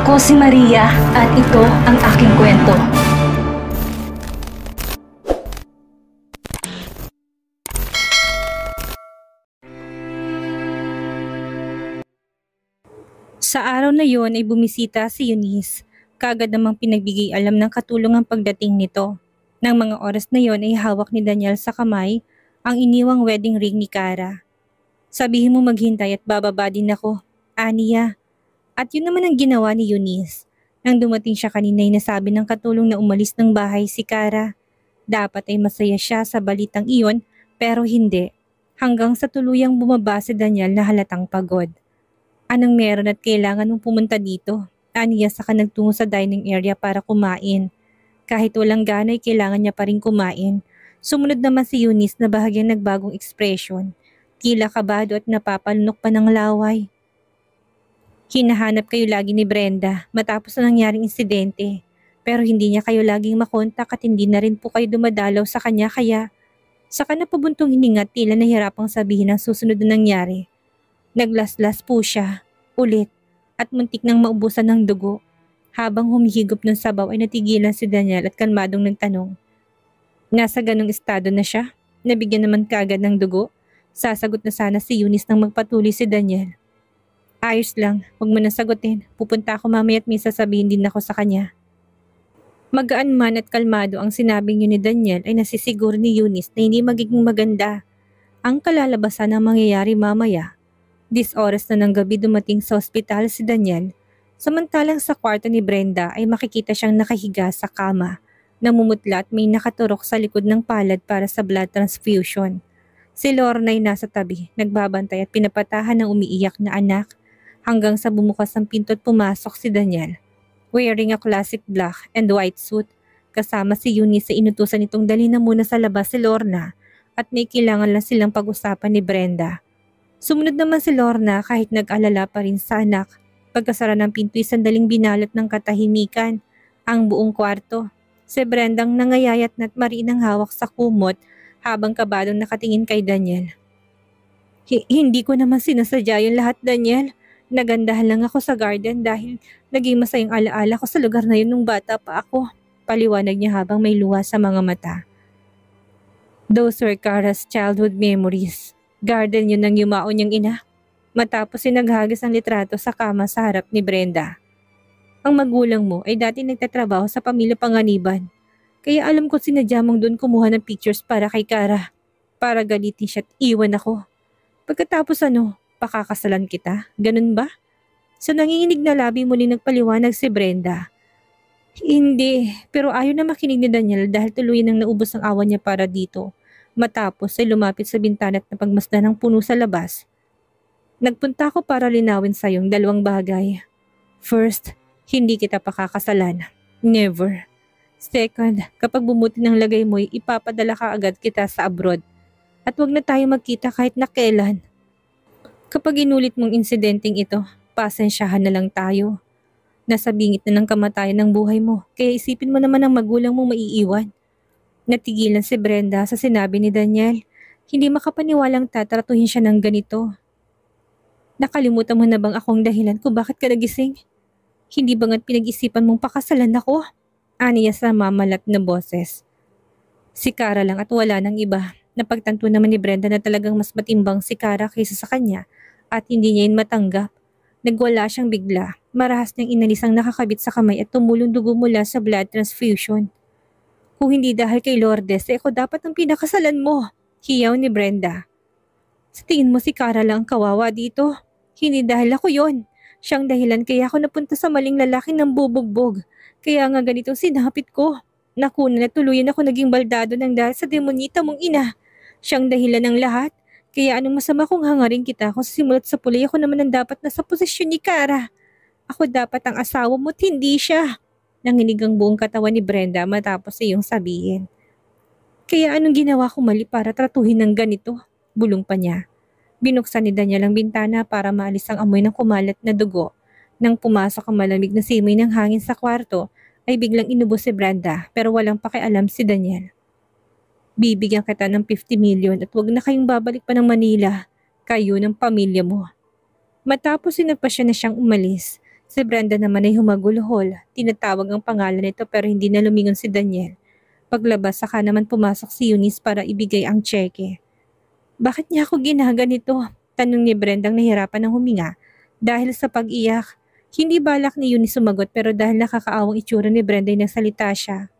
Ako si Maria at ito ang aking kwento. Sa araw na yon ay bumisita si Eunice. Kaagad namang pinagbigay alam ng katulong ang pagdating nito. Nang mga oras na yon ay hawak ni Daniel sa kamay ang iniwang wedding ring ni Cara. Sabihin mo maghintay at bababa din ako, aniya. At yun naman ang ginawa ni Eunice. Nang dumating siya kanina ay nasabi ng katulong na umalis ng bahay si Cara. Dapat ay masaya siya sa balitang iyon pero hindi. Hanggang sa tuluyang bumaba si Daniel na halatang pagod. Anong meron at kailangan mong pumunta dito? Aniya saka nagtungo sa dining area para kumain. Kahit walang gana ay kailangan niya pa rin kumain. Sumunod naman si Eunice na bahagyang nagbagong ekspresyon. Tila kabado at napapalunok pa ng laway. Hinahanap kayo lagi ni Brenda matapos na nangyaring insidente. Pero hindi niya kayo laging makontak at hindi na rin po kayo dumadalaw sa kanya kaya saka napabuntong hininga tila nahirapang sabihin ang susunod na nangyari. Naglaslas po siya, ulit, at muntik nang maubusan ng dugo. Habang humihigop ng sabaw ay natigilan si Daniel at kalmadong nagtanong. Nasa ganong estado na siya? Nabigyan naman kaagad ng dugo? Sasagot na sana si Eunice nang magpatuloy si Daniel. Ayos lang, huwag mo nang sagutin. Pupunta ako mamaya at may sasabihin din ako sa kanya. Magaan man at kalmado ang sinabing yun ni Daniel ay nasisiguro ni Eunice na hindi magiging maganda ang kalalabasan ng mangyayari mamaya. Dis oras na ng gabi dumating sa ospital si Daniel. Samantalang sa kwarto ni Brenda ay makikita siyang nakahiga sa kama, namumutla at may nakaturok sa likod ng palad para sa blood transfusion. Si Lorna ay nasa tabi, nagbabantay at pinapatahan ng umiiyak na anak hanggang sa bumukas ang pinto at pumasok si Daniel. Wearing a classic black and white suit, kasama si Eunice sa inutusan itong dali na muna sa labas si Lorna at may kailangan lang silang pag-usapan ni Brenda. Sumunod naman si Lorna kahit nag-alala pa rin sa anak. Pagkasara ng pinto ay sandaling binalot ng katahimikan ang buong kwarto. Si Brendang nangayayat na't mariinang hawak sa kumot habang kabadong nakatingin kay Daniel. Hindi ko naman sinasadya yung lahat, Daniel. Nagandahan lang ako sa garden dahil naging masayang alaala ko sa lugar na yun nung bata pa ako. Paliwanag niya habang may luha sa mga mata. Those were Cara's childhood memories. Garden yun ang yumao niyang ina. Matapos naghagis ang litrato sa kama sa harap ni Brenda. Ang magulang mo ay dati nagtatrabaho sa pamilya Panganiban. Kaya alam ko sinadya mong doon kumuha ng pictures para kay Cara. Para galitin siya at iwan ako. Pagkatapos pakakasalan kita? Ganun ba? Sa nanginginig na labi muli nagpaliwanag si Brenda. Hindi, pero ayaw na makinig ni Daniel dahil tuluyan nang naubos ang awa niya para dito. Matapos ay lumapit sa bintana at napagmasdan ng puno sa labas. Nagpunta ako para linawin sa iyong dalawang bagay. First, hindi kita pakakasalan. Never. Second, kapag bumuti ng lagay mo, ipapadala ka agad kita sa abroad. At wag na tayo magkita kahit na kailan. Kapag inulit mong insidenteng ito, pasensyahan na lang tayo. Nasa bingit na ng kamatayan ng buhay mo, kaya isipin mo naman ang magulang mong maiiwan. Natigilan si Brenda sa sinabi ni Daniel. Hindi makapaniwalang tatratuhin siya ng ganito. Nakalimutan mo na bang akong dahilan kung bakit ka nagising? Hindi ba nga't pinag-isipan mong pakasalan ako? Aniya sa mamalat na boses. Si Cara lang at wala nang iba. Napagtanto naman ni Brenda na talagang mas matimbang si Cara kaysa sa kanya at hindi niya yun matanggap. Nagwala siyang bigla. Marahas niyang inalis ang nakakabit sa kamay at tumulong dugo mula sa blood transfusion. Kung hindi dahil kay Lourdes, ako dapat ang pinakasalan mo. Hiyaw ni Brenda. Sa tingin mo si Cara lang ang kawawa dito? Hindi dahil ako yon. Siyang dahilan kaya ako napunta sa maling lalaki ng bubugbog. Kaya nga ganitong sinapit ko. Nakuna na tuluyan ako naging baldado ng dahil sa demonita mong ina. Siyang dahilan ng lahat. Kaya anong masama kung hangarin kita kung simulat sa pulay ako naman ang dapat nasa posisyon ni Cara. Ako dapat ang asawa mo at hindi siya. Nanginig ang buong katawan ni Brenda matapos iyong sabihin. Kaya anong ginawa ko mali para tratuhin ng ganito? Bulong pa niya. Binuksan ni Daniel ang bintana para maalis ang amoy ng kumalat na dugo. Nang pumasok ang malamig na simoy ng hangin sa kwarto, ay biglang inubos si Brenda pero walang pakialam si Daniel. Bibigyan kita ng 50 million at huwag na kayong babalik pa ng Manila. Kayo ng pamilya mo. Matapos sinagpa siya na siyang umalis, Si Brenda naman ay humagulhol. Tinatawag ang pangalan nito pero hindi na lumingon si Daniel. Paglabas saka naman pumasok si Eunice para ibigay ang tseke. Bakit niya ako ginaganito? Tanong ni Brenda nahirapan ng huminga dahil sa pag-iyak. Hindi balak ni Eunice sumagot pero dahil nakakaawang itsura ni Brenda ay nagsalita siya.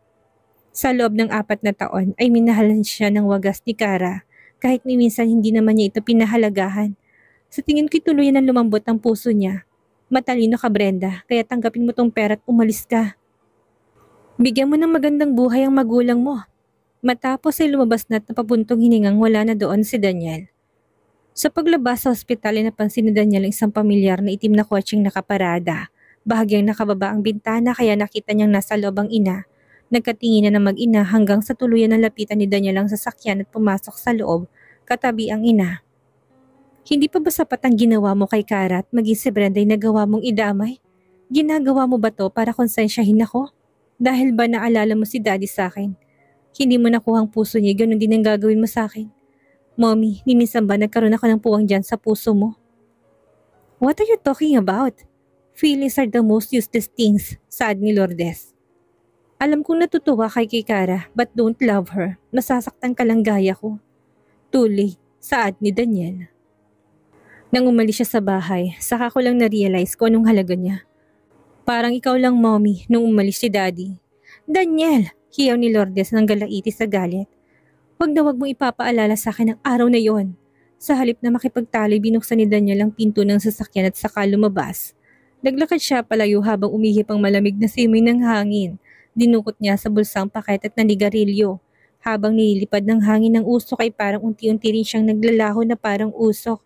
Sa loob ng 4 na taon ay minahalan siya ng wagas ni Kara kahit ni minsan hindi naman niya ito pinahalagahan. Sa tingin ko'y tuluyan ng lumambot ang puso niya. Matalino ka Brenda, kaya tanggapin mo tong pera at umalis ka. Bigyan mo ng magandang buhay ang magulang mo. Matapos ay lumabas na at napapuntong hiningang wala na doon si Daniel. Sa paglabas sa ospital ay napansin ni Daniel ang isang pamilyar na itim na kotseng nakaparada. Bahagyang nakababa ang bintana kaya nakita niyang nasa loob ang ina. Nagkatinginan ng mag-ina hanggang sa tuluyan na lapitan ni Daniel ang sasakyan at pumasok sa loob, katabi ang ina. Hindi pa ba sapat ang ginawa mo kay Kara at maging si Brenda ay nagawa mong idamay? Ginagawa mo ba to para konsensyahin ako? Dahil ba naalala mo si Daddy sa akin? Hindi mo nakuha ang puso niya, ganun din ang gagawin mo sa akin. Mommy, minsan ba nagkaroon ako ng puwang dyan sa puso mo? What are you talking about? Feelings are the most useless things, saad ni Lourdes. Alam kong natutuwa kay Kara, but don't love her. Nasasaktan ka lang gaya ko. Too late, saad ni Daniel. Nang umalis siya sa bahay, saka ko lang na-realize kung anong halaga niya. Parang ikaw lang, Mommy, nung umalis si Daddy. Daniel! Hiyaw ni Lourdes ng galaitis sa galit. Huwag na huwag mong ipapaalala sa akin ang araw na yon. Sa halip na makipagtaloy, binuksan ni Daniel ang pinto ng sasakyan at saka lumabas. Naglakad siya palayo habang umihip ang malamig na simoy ng hangin. Dinukot niya sa bulsang paket at nanigarilyo. Habang nililipad ng hangin ng usok ay parang unti-unti rin siyang naglalaho na parang usok.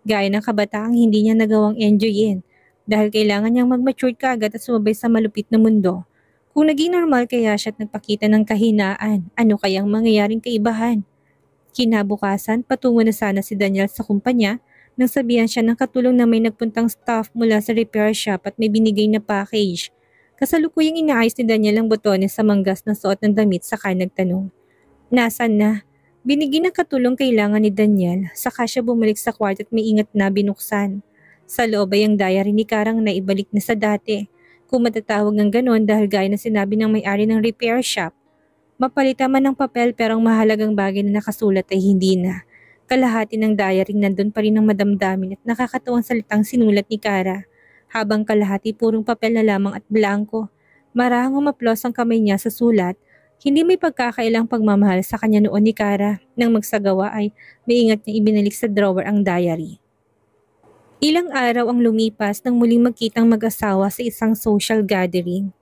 Gaya ng kabataang hindi niya nagawang enjoyin dahil kailangan niyang mag-mature kaagad at sumabay sa malupit na mundo. Kung naging normal kaya siya at nagpakita ng kahinaan, ano kayang mangyayaring kaibahan? Kinabukasan, patungo na sana si Daniel sa kumpanya nang sabihan siya ng katulong na may nagpuntang staff mula sa repair shop at may binigay na package. Kasalukuyang inaayos ni Daniel ang botones sa manggas na suot ng damit saka nagtanong. Nasaan na? Binigyan ng katulong kailangan ni Daniel, saka siya bumalik sa kwarto at may ingat na binuksan. Sa loob ay ang diary ni Karang na ibalik na sa dati. Kung matatawag ng ganon dahil gaya na sinabi ng may-ari ng repair shop. Mapalitan man ng papel pero ang mahalagang bagay na nakasulat ay hindi na. Kalahati ng diary nandun pa rin ang madamdamin at nakakatuwang salitang sinulat ni Kara. Habang kalahati purong papel na lamang at blanco. Marahang umaplos ang kamay niya sa sulat. Hindi may pagkakailang pagmamahal sa kanya noon ni Kara. Nang magsagawa ay maingat niya ibinalik sa drawer ang diary. Ilang araw ang lumipas nang muling magkitang mag-asawa sa isang social gathering.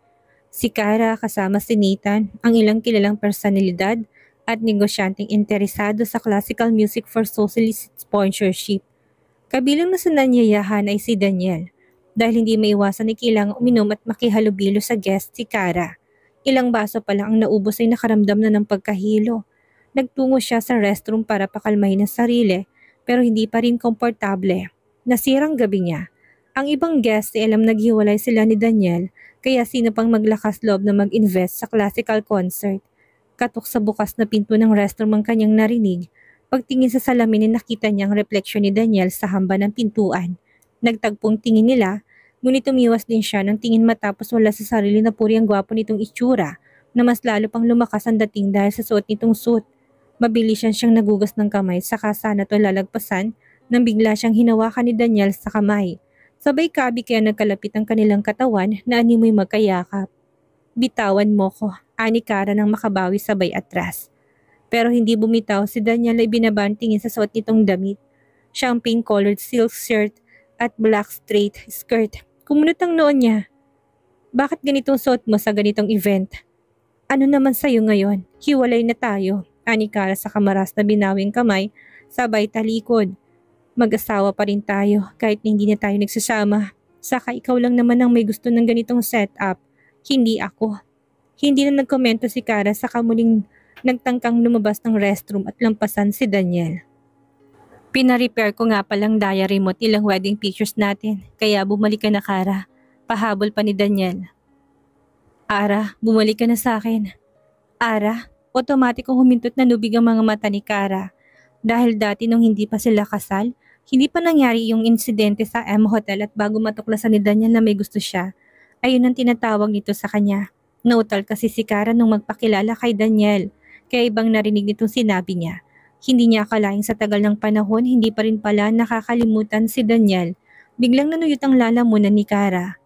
Si Kara kasama si Nathan, ang ilang kilalang personalidad at negosyanteng interesado sa classical music for socialist sponsorship. Kabilang na sa nanyayahan ay si Daniel. Dahil hindi maiwasan ay kailangang uminom at makihalubilo sa guest si Kara. Ilang baso pa lang ang naubos ay nakaramdam na ng pagkahilo. Nagtungo siya sa restroom para pakalmahin ang sarili pero hindi pa rin komportable. Nasirang gabi niya. Ang ibang guest ay alam naghiwalay sila ni Daniel kaya sino pang maglakas loob na mag-invest sa classical concert. Katok sa bukas na pinto ng restroom ang kanyang narinig. Pagtingin sa salamin ay nakita niya ang refleksyon ni Daniel sa hamba ng pintuan. Nagtagpong tingin nila. Ngunit umiwas din siya ng tingin matapos wala sa sarili na puri ang gwapo nitong itsura na mas lalo pang lumakas ang dating dahil sa suot nitong suit. Mabilis siyang nagugas ng kamay saka sana to lalagpasan nang bigla siyang hinawakan ni Daniel sa kamay. Sabay kabi kaya nagkalapit ang kanilang katawan na animoy magkayakap. Bitawan mo ko, ani Kara nang makabawi sabay atras. Pero hindi bumitaw si Daniel ay binabaan tingin sa suot nitong damit. Siyang pink-colored silk shirt at black straight skirt. Kumunot ang noon niya. Bakit ganitong suot mo sa ganitong event? Ano naman sa'yo ngayon? Hiwalay na tayo. Ani Kara sa kamaras na binawing kamay, sabay talikod. Mag-asawa pa rin tayo kahit na hindi na tayo nagsasama. Saka ikaw lang naman ang may gusto ng ganitong setup. Hindi ako. Hindi na nagkomento si Kara saka muling nagtangkang lumabas ng restroom at lampasan si Daniel. Pina-repair ko nga palang diary mo at ilang wedding pictures natin, kaya bumalik ka na Kara. Pahabol pa ni Daniel. Ara, bumalik ka na sa akin. Ara, otomatikong humintot na lubig ang mga mata ni Kara. Dahil dati nung hindi pa sila kasal, Hindi pa nangyari yung insidente sa M Hotel at bago matuklasan ni Daniel na may gusto siya, ayun ang tinatawag nito sa kanya. Nautal kasi si Kara nung magpakilala kay Daniel, kaya ibang narinig nitong sinabi niya. Hindi niya akalaing sa tagal ng panahon, hindi pa rin pala nakakalimutan si Daniel. Biglang nanuyot ang lalamunan ni Kara.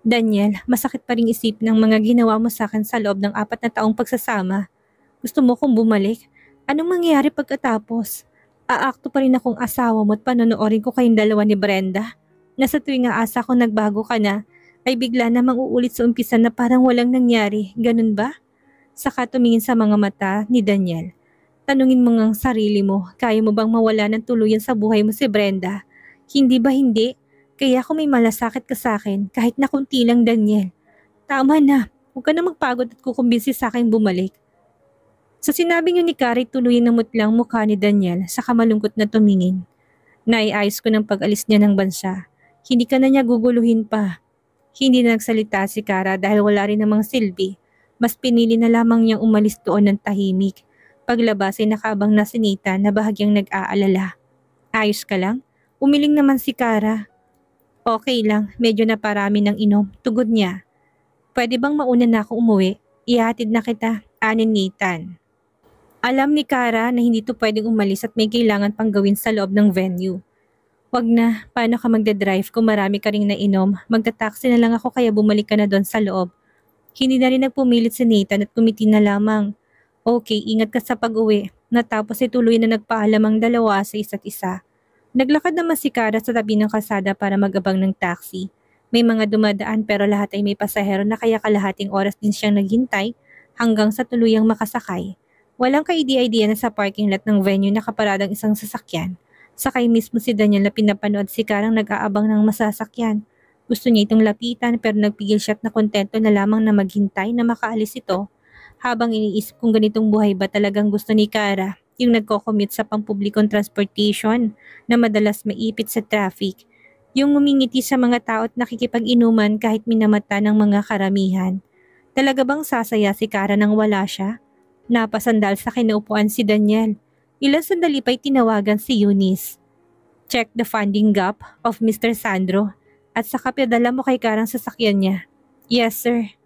Daniel, masakit pa rin isip ng mga ginawa mo sa akin sa loob ng 4 na taong pagsasama. Gusto mo kong bumalik? Anong mangyayari pagkatapos? Aakto pa rin akong asawa mo at panonoorin ko kayong dalawa ni Brenda. Nasa tuwing aasa ko nagbago ka na, ay bigla namang uulit sa umpisa na parang walang nangyari. Ganun ba? Saka tumingin sa mga mata ni Daniel. Tanungin mo ngang sarili mo, kaya mo bang mawala ng tuluyan sa buhay mo si Brenda? Hindi ba hindi? Kaya kung may malasakit ka sa akin, kahit na kunti lang Daniel. Tama na, huwag ka na magpagod at kukumbinsi sa akin bumalik. Sa sinabi niyo ni Carrie, tuloy na mutlang mukha ni Daniel saka malungkot na tumingin. Naiayos ko ng pag-alis niya ng bansa. Hindi ka na niya guguluhin pa. Hindi na nagsalita si Kara dahil wala rin namang silbi. Mas pinili na lamang niyang umalis doon ng tahimik. Paglabas ay nakaabang na si Nathan na bahagyang nag-aalala. Ayos ka lang? Umiling naman si Kara. Okay lang, medyo naparami ng inom. Tugod niya. Pwede bang mauna na ako umuwi? Ihatid na kita, anin Nathan. Alam ni Kara na hindi to pwedeng umalis at may kailangan pang gawin sa loob ng venue. Wag na, paano ka magdadrive kung marami ka ring nainom? Magta-taxi na lang ako kaya bumalik ka na doon sa loob. Hindi na rin nagpumilit si Nathan at kumiti na lamang. Okay, ingat ka sa pag-uwi. Natapos ay tuloy na nagpaalam ang dalawa sa isa't isa. Naglakad naman si Kara sa tabi ng kalsada para mag-abang ng taxi. May mga dumadaan pero lahat ay may pasahero na kaya kalahating oras din siyang naghintay hanggang sa tuluyang makasakay. Walang ka-idea-idea na sa parking lot ng venue nakaparadang isang sasakyan. Sakay mismo si Daniel na pinapanood si Karang nag-aabang ng masasakyan. Gusto niya itong lapitan pero nagpigil siya at nakontento na lamang na maghintay na makaalis ito. Habang iniisip kung ganitong buhay ba talagang gusto ni Kara, yung nagko-commute sa pampublikong transportation na madalas maipit sa traffic, yung ngumingiti sa mga tao at nakikipag-inuman kahit minamata ng mga karamihan. Talaga bang sasaya si Kara nang wala siya? Napasandal sa kinaupuan si Daniel. Ilang sandali pa'y tinawagan si Eunice. Check the funding gap of Mr. Sandro at saka padala mo kay Karang sasakyan niya. Yes, sir.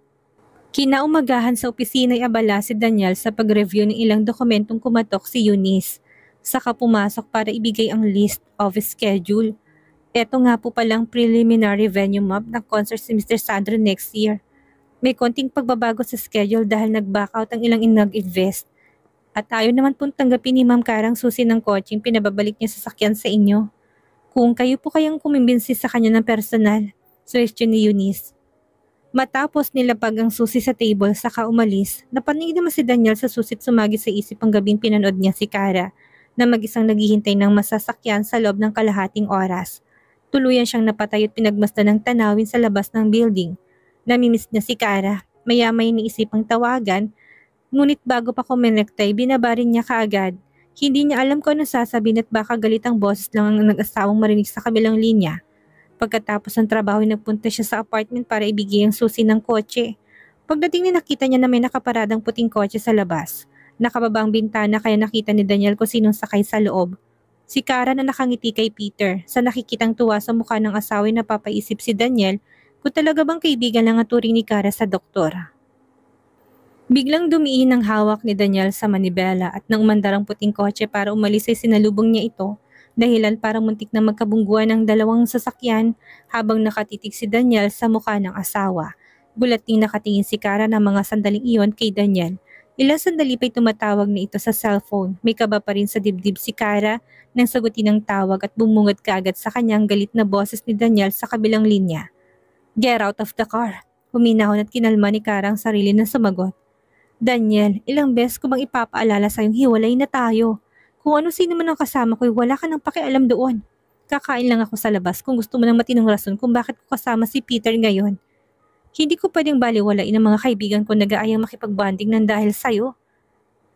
Kinaumagahan sa opisina ay abala si Daniel sa pag-review ng ilang dokumentong kumatok si Eunice. Saka pumasok para ibigay ang list of schedule. Eto nga po palang preliminary venue map ng concert si Mr. Sandro next year. May konting pagbabago sa schedule dahil nag-back out ang ilang nag-invest. At ayaw naman pong tanggapin ni Ma'am Karang susi ng coaching pinababalik niya sa sakyan sa inyo. Kung kayo po kayang kumimbinsi sa kanya ng personal, suggestion ni Eunice. Matapos nilapag ang susi sa table saka umalis, napanig naman si Daniel sa susit sumagi sa isip ang gabing pinanood niya si Kara na mag-isang naghihintay ng masasakyan sa loob ng kalahating oras. Tuluyan siyang napatay at pinagmasdan ng tanawin sa labas ng building. Namimiss niya si Kara, maya-may niisipang tawagan, ngunit bago pa kumonekta ay binabarin niya kaagad. Hindi niya alam kung ano sasabihin at baka galit ang boses lang ang nag-asawang marinig sa kabilang linya. Pagkatapos ng trabaho ay nagpunta siya sa apartment para ibigay ang susi ng kotse. Pagdating niya nakita niya na may nakaparadang puting kotse sa labas. Nakababa ang bintana kaya nakita ni Daniel kung sinong sakay sa loob. Si Kara na nakangiti kay Peter. Sa nakikitang tuwa sa mukha ng asawa ay napapaisip si Daniel kung talaga bang kaibigan lang ang turing ni Kara sa doktor. Biglang dumiin ang hawak ni Daniel sa manibela at nang umandar ang puting kotse para umalis ay sinalubong niya ito. Dahilan para muntik na magkabungguan ng dalawang sasakyan habang nakatitig si Daniel sa mukha ng asawa. Gulat ding nakatingin si Kara ng mga sandaling iyon kay Daniel. Ilang sandali pa'y tumatawag na ito sa cellphone. May kaba pa rin sa dibdib si Kara nang sagutin ang tawag at bumungad kaagad sa kanyang galit na boses ni Daniel sa kabilang linya. Get out of the car. Huminahon at kinalma ni Kara ang sarili na sumagot. Daniel, ilang beses ko bang ipapaalala sa'yong hiwalay na tayo? Kung ano sino man ang kasama ko, wala ka nang pakialam doon. Kakain lang ako sa labas kung gusto mo ng matinong rason kung bakit ko kasama si Peter ngayon. Hindi ko pwedeng baliwalain ang mga kaibigan ko nag-aayang makipagbanding ng dahil sa'yo.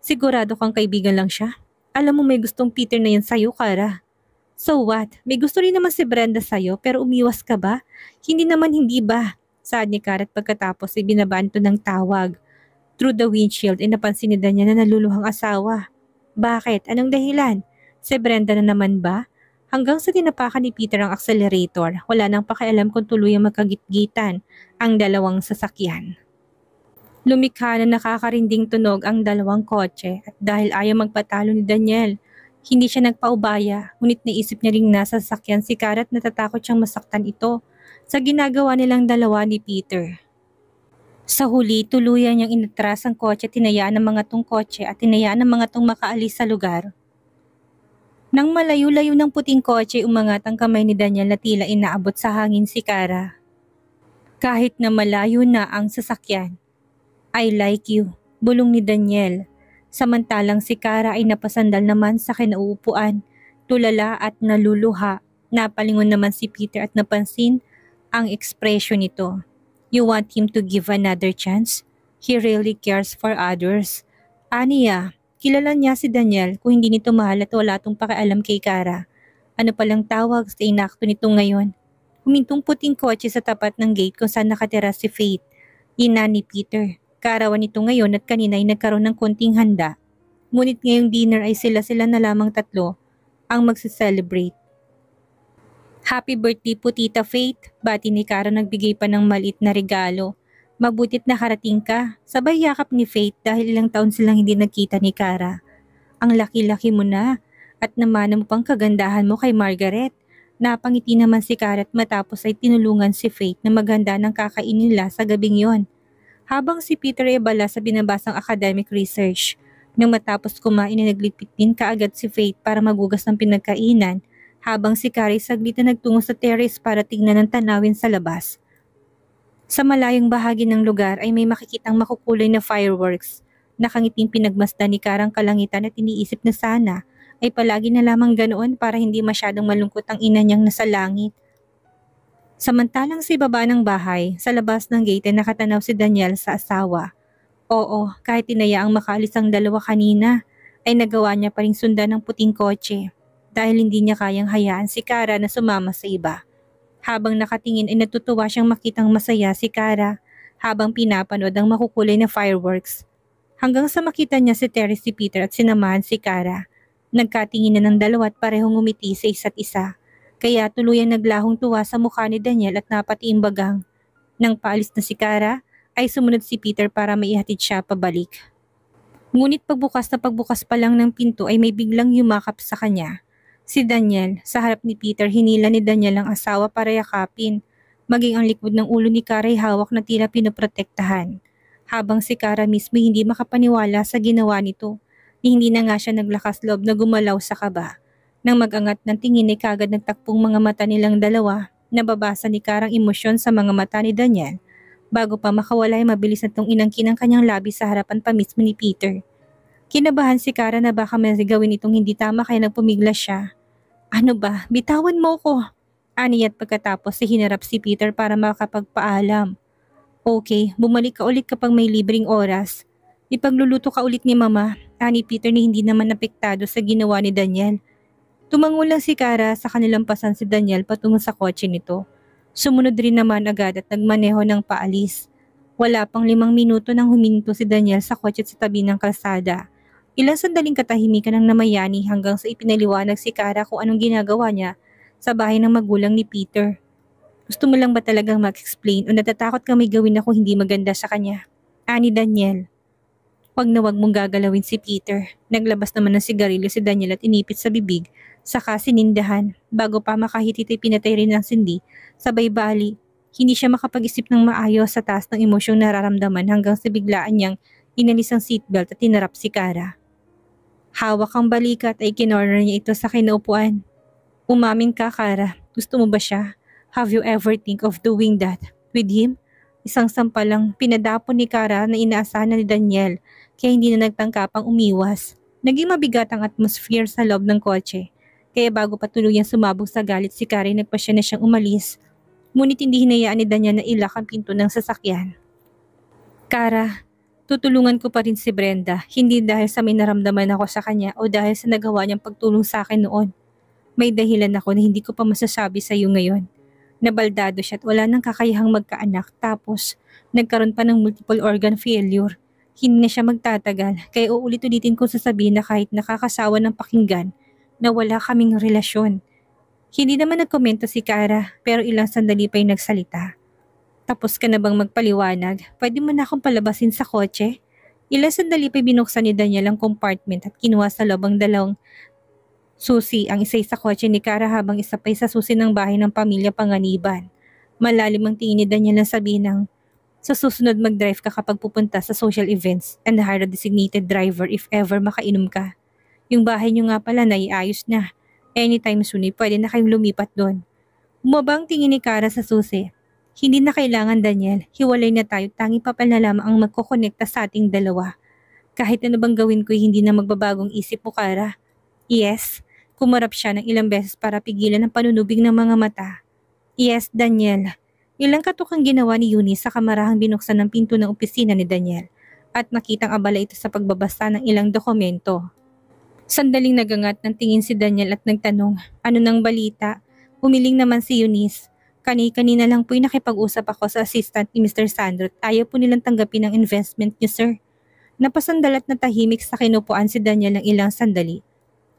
Sigurado kang kaibigan lang siya. Alam mo may gustong Peter na yan sa'yo, Kara. So what? May gusto rin naman si Brenda sa'yo pero umiwas ka ba? Hindi naman hindi ba? Saad ni Kara at pagkatapos ay binabaan ito ng tawag. Through the windshield ay napansin ni Daniel na naluluhang asawa. Bakit? Anong dahilan? Si Brenda na naman ba? Hanggang sa tinapakan ni Peter ang accelerator, wala nang pakialam kung tuluyang magkagitgitan ang dalawang sasakyan. Lumikha na nakakarinding tunog ang dalawang kotse at dahil ayaw magpatalo ni Daniel, hindi siya nagpaubaya, ngunit naisip niya ring nasa sasakyan si Kara at natatakot siyang masaktan ito sa ginagawa nilang dalawa ni Peter. Sa huli, tuluyan niyang inatras ang kotse at tinayaan ng mga tong kotse at tinayaan ng mga tong makaalis sa lugar. Nang malayo-layo ng puting kotse, umangat ang kamay ni Daniel na tila inaabot sa hangin si Kara. Kahit na malayo na ang sasakyan, I like you, bulong ni Daniel. Samantalang si Kara ay napasandal naman sa kinauupuan, tulala at naluluha. Napalingon naman si Peter at napansin ang ekspresyon nito. You want him to give another chance? He really cares for others. Aniya, kilala niya si Daniel kung hindi nito mahal at wala tong pakialam kay Kara. Ano palang tawag sa inakto nito ngayon? Humintong puting kotse sa tapat ng gate kung saan nakatira si Faith, ina ni Peter. Kaarawan nito ngayon at kanina ay nagkaroon ng konting handa. Ngunit ngayong dinner ay sila na lamang tatlo ang magse-celebrate. Happy birthday po Tita Faith, bati ni Kara nagbigay pa ng maliit na regalo. Mabutit nakarating ka, sabay yakap ni Faith dahil ilang taon silang hindi nagkita ni Kara. Ang laki-laki mo na at namana mo pang kagandahan mo kay Margaret. Napangiti naman si Kara at matapos ay tinulungan si Faith na maghanda ng kakainin nila sa gabing yon. Habang si Peter ay abala sa binabasang academic research, nang matapos kumain ay naglipit din kaagad si Faith para magugas ng pinagkainan, habang si Carrie saglit na nagtungo sa terrace para tignan ang tanawin sa labas. Sa malayong bahagi ng lugar ay may makikitang makukulay na fireworks. Nakangiting pinagmasdan ni Karang kalangitan at iniisip na sana ay palagi na lamang ganoon para hindi masyadong malungkot ang ina niyang nasa langit. Samantalang sa ibaba ng bahay, sa labas ng gate ay nakatanaw si Daniel sa asawa. Oo, kahit tinayaang makaalis ang dalawa kanina, ay nagawa niya pa ring sundan ng puting kotse dahil hindi niya kayang hayaan si Kara na sumama sa iba. Habang nakatingin ay natutuwa siyang makitang masaya si Kara habang pinapanood ang makukulay na fireworks. Hanggang sa makita niya si Terry, si Peter at sinamahan si Kara. Nagkatingin na ng dalawa at parehong ngumiti sa isa't isa. Kaya tuluyang naglahong tuwa sa mukha ni Daniel at napatiimbagang. Nang paalis na si Kara, ay sumunod si Peter para maihatid siya pabalik. Ngunit pagbukas pa lang ng pinto ay may biglang yumakap sa kanya. Si Daniel, sa harap ni Peter, hinila ni Daniel ang asawa para yakapin. Maging ang likod ng ulo ni Kara ay hawak na tila pinoprotektahan. Habang si Kara mismo hindi makapaniwala sa ginawa nito, hindi na nga siya naglakas loob na gumalaw sa kaba. Nang mag-angat ng tingin ay kagad nagtakpong mga mata nilang dalawa, nababasa ni Karang emosyon sa mga mata ni Daniel. Bago pa makawala ay mabilis na itong inangkin ang kanyang labi sa harapan pa mismo ni Peter. Kinabahan si Kara na baka may gawin itong hindi tama kaya nagpumiglas siya. Ano ba? Bitawan mo ko! Aniyat pagkatapos si hinarap si Peter para makapagpaalam. Okay, bumalik ka ulit kapag may libreng oras. Ipagluluto ka ulit ni Mama, ani Peter ni hindi naman apektado sa ginawa ni Daniel. Tumango lang si Kara sa kanilang pasan si Daniel patungo sa kotse nito. Sumunod rin naman agad at nagmaneho ng paalis. Wala pang 5 minuto nang huminto si Daniel sa kotse at sa tabi ng kalsada. Ilang sandaling katahimikan ang namayani hanggang sa ipinaliwanag si Kara kung anong ginagawa niya sa bahay ng magulang ni Peter. Gusto mo lang ba talagang mag-explain o natatakot ka may gawin ako hindi maganda sa kanya? Ani Daniel. Wag na wag mong gagalawin si Peter. Naglabas naman ng sigarilyo si Daniel at inipit sa bibig, saka sinindahan. Bago pa makahitit ay pinatay rin ng sindi, sabay bali. Hindi siya makapag-isip ng maayos sa taas ng emosyong nararamdaman hanggang sa biglaan niyang inalis ang seatbelt at tinarap si Kara. Hawak ang balikat ay kinorner niya ito sa kinaupuan. Umamin ka, Kara. Gusto mo ba siya? Have you ever think of doing that with him? Isang sampalang pinadapon ni Kara na inaasahan ni Daniel kaya hindi na nagtangkapang umiwas. Naging mabigat ang atmosphere sa loob ng kotse. Kaya bago pa tuluyang sumabog sa galit si Kara ay nagpasya na siyang umalis. Ngunit hindi hinayaan ni Daniel na ilak ang pinto ng sasakyan. Kara, tutulungan ko pa rin si Brenda, hindi dahil sa may naramdaman ako sa kanya o dahil sa nagawa niyang pagtulong sa akin noon. May dahilan ako na hindi ko pa masasabi sa iyo ngayon. Nabaldado siya at wala nang kakayahang magkaanak tapos nagkaroon pa ng multiple organ failure. Hindi na siya magtatagal kaya uulit-ulitin kong sasabihin na kahit nakakasawa ng pakinggan na wala kaming relasyon. Hindi naman nagkomento si Kara pero ilang sandali pa yung nagsalita. Tapos ka na bang magpaliwanag? Pwede mo na akong palabasin sa kotse? Ilang sandali pa binuksan ni Daniel ang compartment at kinuha sa loob ang dalawang susi ang isa sa kotse ni Kara habang isa pa sa susi ng bahay ng pamilya Panganiban. Malalim ang tingin ni Daniel na sabihin ng sa susunod mag-drive ka kapag pupunta sa social events and hire a designated driver if ever makainom ka. Yung bahay niyo nga pala naiayos na. Anytime soon pwede na kayong lumipat doon. Bumaba ang tingin ni Kara sa susi. Hindi na kailangan Daniel, hiwalay na tayo, tangi pa pala lamang ang magkokonekta sa ating dalawa. Kahit ano bang gawin ko hindi na magbabagong isip mo Kara. Yes, kumarap siya ng ilang beses para pigilan ang panunubig ng mga mata. Yes Daniel. Ilang katukang ginawa ni Eunice sa kamarahang binuksan ng pinto ng opisina ni Daniel at nakitang abala ito sa pagbabasa ng ilang dokumento. Sandaling nagangat ng tingin si Daniel at nagtanong, ano nang balita? Umiling naman si Eunice. Kanina lang po'y nakipag-usap ako sa assistant ni Mr. Sandro at ayaw po nilang tanggapin ang investment niyo sir. Napasandalat na tahimik sa kinupuan si Daniel ng ilang sandali.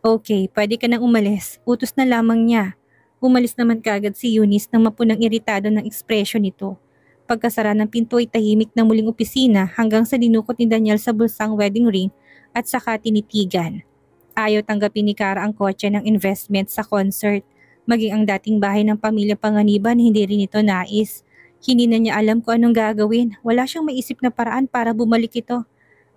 Okay, pwede ka nang umalis. Utos na lamang niya. Umalis naman kaagad si Eunice nang mapunang iritado ng ekspresyon nito. Pagkasara ng pinto ay tahimik na muling opisina hanggang sa dinukot ni Daniel sa bulsang wedding ring at saka tinitigan. Ayaw tanggapin ni Kara ang kotse ng investment sa concert. Maging ang dating bahay ng pamilya Panganiban hindi rin ito nais. Hindi na niya alam kung anong gagawin. Wala siyang maisip na paraan para bumalik ito.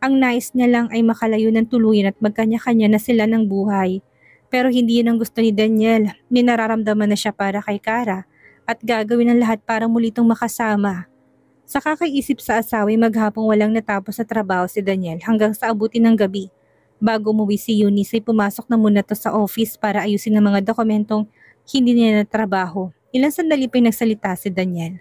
Ang nais niya lang ay makalayo ng tuluyan at magkanya-kanya na sila ng buhay. Pero hindi yun ang gusto ni Daniel. May nararamdaman na siya para kay Kara at gagawin ang lahat para muli itong makasama. Sa kakaisip sa asawa ay maghapong walang natapos sa trabaho si Daniel hanggang sa abutin ng gabi. Bago umuwi si Eunice ay pumasok na muna to sa office para ayusin ang mga dokumentong hindi niya natrabaho. Ilang sandali pa nagsalita si Daniel.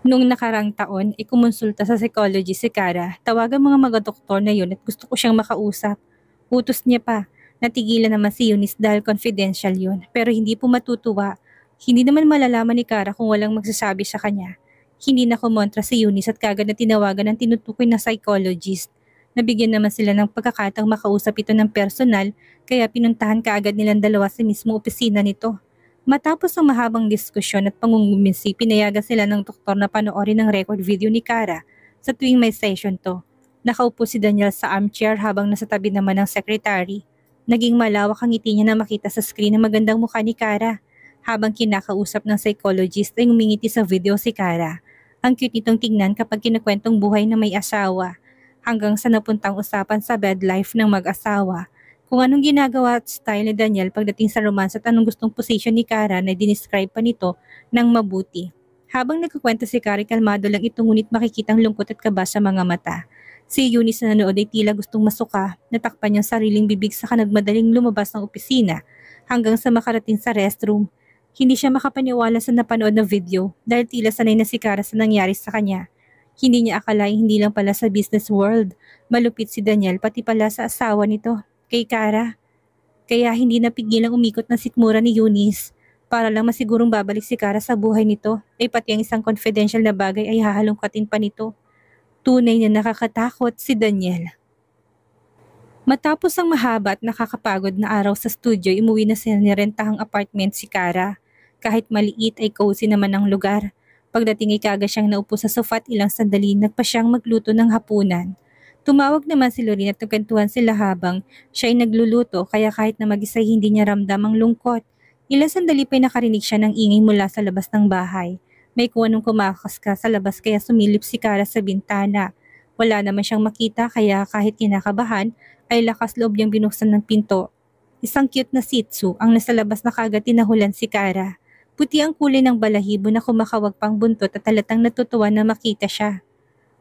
Noong nakarang taon ay kumonsulta sa psychologist si Kara. Tawagan mga doktor na yun at gusto ko siyang makausap. Utos niya pa. Natigilan naman si Eunice dahil confidential yun, pero hindi po matutuwa. Hindi naman malalaman ni Kara kung walang magsasabi sa kanya. Hindi na kumontra si Eunice at kagad na tinawagan ng tinutukoy na psychologist. Nabigyan naman sila ng pagkakataong makausap ito ng personal, kaya pinuntahan kaagad nilang dalawa sa mismo opisina nito. Matapos ang mahabang diskusyon at pangungumbinsi, pinayagan sila ng doktor na panoorin ang record video ni Kara sa tuwing may session to. Nakaupo si Daniel sa armchair habang nasa tabi naman ng secretary. Naging malawak ang ngiti niya na makita sa screen ang magandang mukha ni Kara. Habang kinakausap ng psychologist ay ngumingiti sa video si Kara. Ang cute nitong tingnan kapag kinukwentong buhay na may asawa. Hanggang sa napuntang usapan sa bed life ng mag-asawa. Kung anong ginagawa at style ni Daniel pagdating sa romance at anong gustong position ni Kara na dinescribe pa nito ng mabuti. Habang nagkukwento si Kara, kalmado lang ito ngunit makikitang lungkot at kaba sa mga mata. Si Eunice na nanood ay tila gustong masuka, natakpan niyang sariling bibig saka nagmadaling lumabas ng opisina hanggang sa makarating sa restroom. Hindi siya makapaniwala sa napanood na video dahil tila sanay na si Kara sa nangyari sa kanya. Hindi niya akalaing hindi lang pala sa business world, malupit si Daniel pati pala sa asawa nito, kay Kara. Kaya hindi napigilang umikot ng sikmura ni Eunice. Para lang masigurong babalik si Kara sa buhay nito, ay pati ang isang confidential na bagay ay hahalongkatin pa nito. Tunay na nakakatakot si Daniel. Matapos ang mahaba at nakakapagod na araw sa studio, umuwi na sa nirentahang apartment si Kara. Kahit maliit ay cozy naman ang lugar. Pagdating ay kaga siyang naupo sa sofa at ilang sandali nagpa siyang magluto ng hapunan. Tumawag naman si Lorene at nagkwentuhan sila habang siya ay nagluluto kaya kahit na mag-isa hindi niya ramdam ang lungkot. Ilang sandali pa ay nakarinig siya ng ingay mula sa labas ng bahay. May kung anong kumakaska sa labas kaya sumilip si Kara sa bintana. Wala naman siyang makita kaya kahit kinakabahan ay lakas loob niyang binuksan ng pinto. Isang cute na Shih Tzu ang nasa labas na kagad tinahulan si Kara. Puti ang kulay ng balahibo na kumakawag pang buntot at halatang natutuwa na makita siya.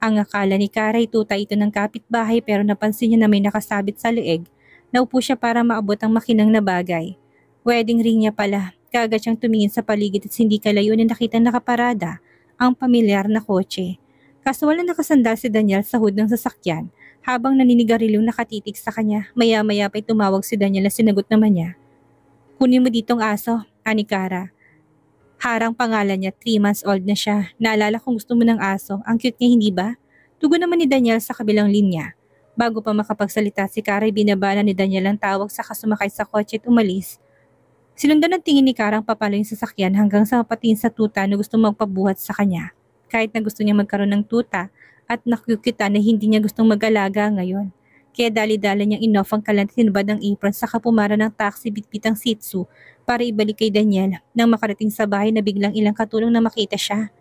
Ang akala ni Kara ay tuta ito ng kapitbahay pero napansin niya na may nakasabit sa leeg. Naupo siya para maabot ang makinang na bagay. Wedding ring niya pala. Kaagad siyang tumingin sa paligid at hindi kalayo na nakitang nakaparada ang pamilyar na kotse. Kaso wala nakasandal si Daniel sa hood ng sasakyan habang naninigarilong nakatitig sa kanya. Maya-maya pa'y tumawag si Daniel na sinagot naman niya. Kunin mo ditong aso, ani Kara. Harang pangalan niya, 3 months old na siya. Naalala kung gusto mo ng aso, ang cute niya hindi ba? Tugon naman ni Daniel sa kabilang linya. Bago pa makapagsalita si Kara ay binabala ni Daniel ang tawag sa sumakay sa kotse at umalis. Sinundan ng tingin ni Kara ang papalo yung sasakyan hanggang sa mapatingin sa tuta na gusto magpabuhat sa kanya. Kahit na gusto niya magkaroon ng tuta at nakikita na hindi niya gustong mag-alaga ngayon. Kaya dali-dali niyang inoff ang kalang tinubad ng apron sa kapumara ng taxi bitbitang Shih Tzu para ibalik kay Daniel nang makarating sa bahay na biglang ilang katulong na makita siya.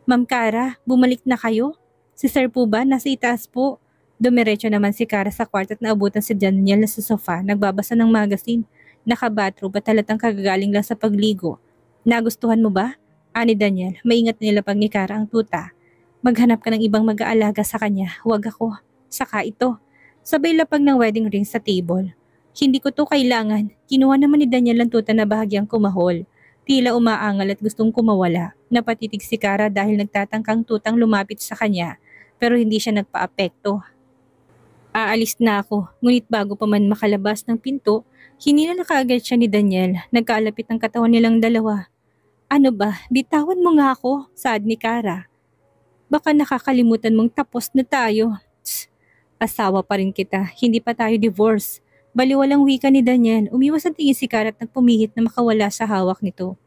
Ma'am Kara, bumalik na kayo? Si Sir po ba? Nasa itaas po. Dumiretso naman si Kara sa kwarto at naabutan si Daniel na sa sofa, nagbabasa ng magazine. Naka-bathrobe at halatang kagagaling lang sa pagligo. Nagustuhan mo ba? Ani Daniel, maingat na nilapag ni Kara ang tuta. Maghanap ka ng ibang mag-aalaga sa kanya, huwag ako. Saka ito. Sabay lapag ng wedding ring sa table. Hindi ko to kailangan. Kinuha naman ni Daniel ang tuta na bahagyang kumahol. Tila umaangal at gustong kumawala. Napatitig si Kara dahil nagtatangkang tutang lumapit sa kanya, pero hindi siya nagpaapekto. Aalis na ako, ngunit bago pa man makalabas ng pinto, hinila na kaagad siya ni Daniel. Nagkaalapit ang katawan nilang dalawa. Ano ba, bitawan mo nga ako, saad ni Kara. Baka nakakalimutan mong tapos na tayo. Tss, asawa pa rin kita, hindi pa tayo divorce. Baliwalang wika ni Daniel, umiwas ang tingin si Kara at nagpumihit na makawala sa hawak nito.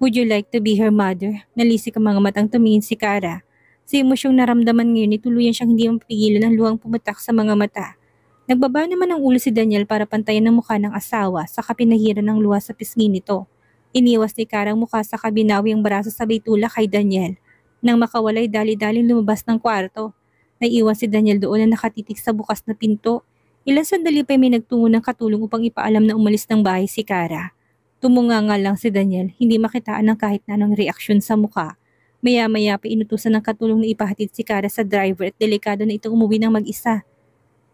Would you like to be her mother? Nalisik ang mga matang tumingin si Kara. Sa emosyong naramdaman ngayon, tuluyan siyang hindi mapigilan ng luhang pumatak sa mga mata. Nagbaba naman ang ulo si Daniel para pantayan ang mukha ng asawa sa kapinahiran ng luha sa pisngi nito. Iniwas ni Kara ang mukha sa kabinawi ang braso sabay tulak kay Daniel. Nang makawalay dali-daling lumabas ng kwarto. Naiwan si Daniel doon na nakatitig sa bukas na pinto. Ilang sandali pa may nagtungo ng katulong upang ipaalam na umalis ng bahay si Kara. Tumunga lang si Daniel, hindi makitaan ng kahit na anong reaksyon sa mukha. Maya-maya pa inutusan ng katulong na ipahatid si Kara sa driver at delikado na itong umuwi ng mag-isa.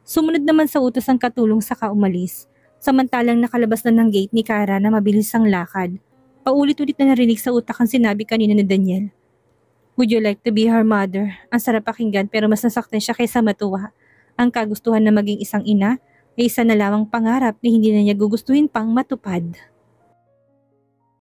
Sumunod naman sa utos ang katulong saka umalis. Samantalang nakalabas na ng gate ni Kara na mabilis ang lakad. Paulit-ulit na narinig sa utak ang sinabi kanina ni Daniel. Would you like to be her mother? Ang sarap pakinggan pero mas nasaktan siya kaysa matuwa. Ang kagustuhan na maging isang ina ay isa na lamang pangarap na hindi na niya gugustuhin pang matupad.